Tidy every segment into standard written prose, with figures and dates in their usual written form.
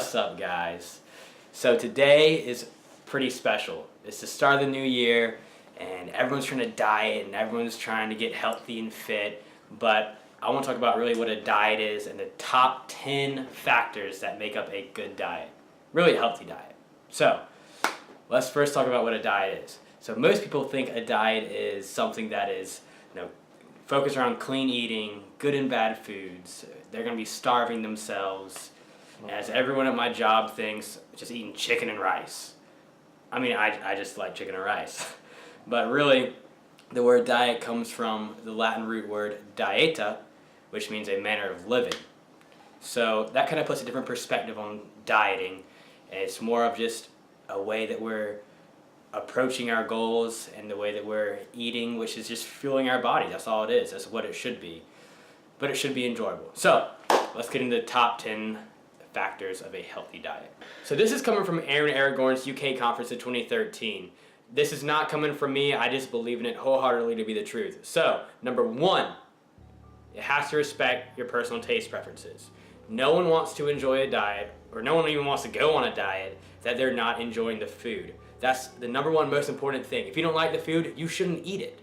What's up, guys? So today is pretty special. It's the start of the new year and everyone's trying to diet and everyone's trying to get healthy and fit, but I want to talk about really what a diet is and the top 10 factors that make up a good diet, really a healthy diet. So let's first talk about what a diet is. So most people think a diet is something that is, focused around clean eating, good and bad foods. They're going to be starving themselves. As everyone at my job thinks, just eating chicken and rice. I mean, I just like chicken and rice. But really, the word diet comes from the Latin root word dieta, which means a manner of living. So that kind of puts a different perspective on dieting. And it's more of just a way that we're approaching our goals and the way that we're eating, which is just fueling our body. That's all it is. That's what it should be. But it should be enjoyable. So let's get into the top 10 factors of a healthy diet. So this is coming from ALAN Aragorn's UK conference in 2013. This is not coming from me. I just believe in it wholeheartedly to be the truth. So, number 1, it has to respect your personal taste preferences. No one wants to enjoy a diet, or no one even wants to go on a diet that they're not enjoying the food. That's the number 1 most important thing. If you don't like the food, you shouldn't eat it.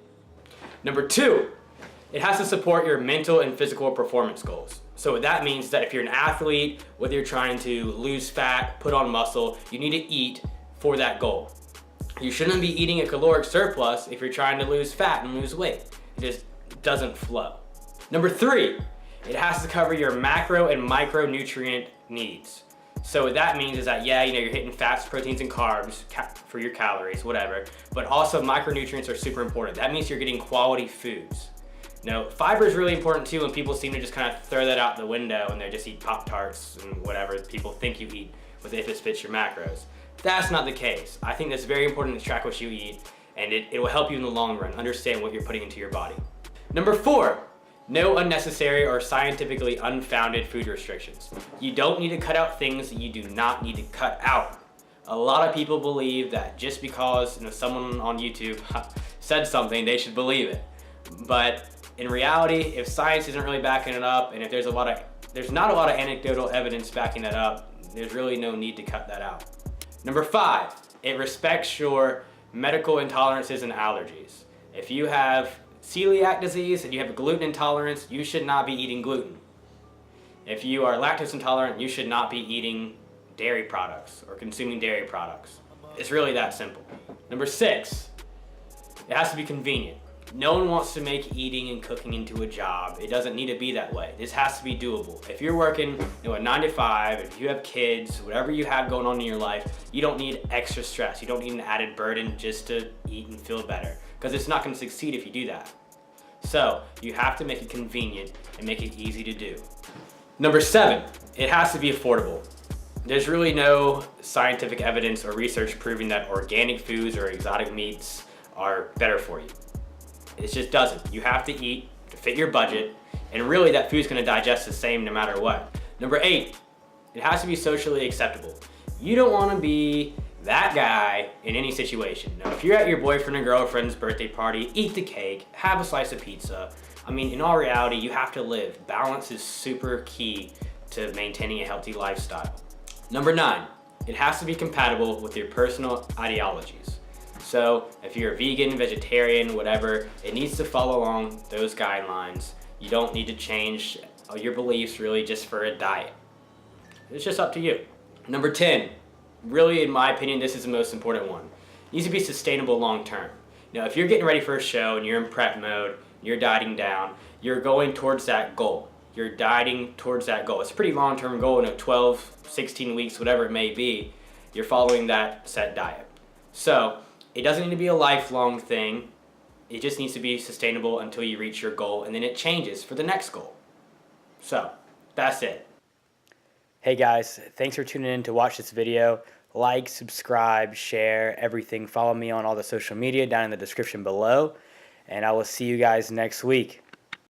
Number 2, it has to support your mental and physical performance goals. So what that means is that if you're an athlete, whether you're trying to lose fat, put on muscle, you need to eat for that goal. You shouldn't be eating a caloric surplus if you're trying to lose fat and lose weight. It just doesn't flow. Number 3, it has to cover your macro and micronutrient needs. So what that means is that, you're hitting fats, proteins, and carbs for your calories, whatever, but also micronutrients are super important. That means you're getting quality foods. Now, fiber is really important too, and people seem to just kind of throw that out the window and they just eat Pop-Tarts and whatever people think you eat if it fits your macros. That's not the case. I think that's very important to track what you eat, and it will help you in the long run understand what you're putting into your body. Number 4, no unnecessary or scientifically unfounded food restrictions. You don't need to cut out things that you do not need to cut out. A lot of people believe that just because someone on YouTube said something, they should believe it. But in reality, if science isn't really backing it up, and if there's not a lot of anecdotal evidence backing that up, there's really no need to cut that out. Number 5, it respects your medical intolerances and allergies. If you have celiac disease and you have a gluten intolerance, you should not be eating gluten. If you are lactose intolerant, you should not be eating dairy products or consuming dairy products. It's really that simple. Number 6, it has to be convenient. No one wants to make eating and cooking into a job. It doesn't need to be that way. This has to be doable. If you're working a 9 to 5, if you have kids, whatever you have going on in your life, you don't need extra stress. You don't need an added burden just to eat and feel better, because it's not going to succeed if you do that. So you have to make it convenient and make it easy to do. Number 7, it has to be affordable. There's really no scientific evidence or research proving that organic foods or exotic meats are better for you. It just doesn't. You have to eat to fit your budget, and really that food's going to digest the same no matter what. Number 8, it has to be socially acceptable. You don't want to be that guy in any situation. Now, if you're at your boyfriend or girlfriend's birthday party, eat the cake, have a slice of pizza. I mean, in all reality, you have to live. Balance is super key to maintaining a healthy lifestyle. Number 9, it has to be compatible with your personal ideologies. So if you're a vegan, vegetarian, whatever, it needs to follow along those guidelines. You don't need to change your beliefs really just for a diet. It's just up to you. Number 10, really in my opinion, this is the most important one. It needs to be sustainable long term. Now, if you're getting ready for a show and you're in prep mode, you're dieting down, you're going towards that goal. You're dieting towards that goal. It's a pretty long-term goal, 12, 16 weeks, whatever it may be. You're following that set diet. So it doesn't need to be a lifelong thing. It just needs to be sustainable until you reach your goal, and then it changes for the next goal. So that's it. Hey guys, thanks for tuning in to watch this video. Like, subscribe, share, everything. Follow me on all the social media down in the description below, and I will see you guys next week.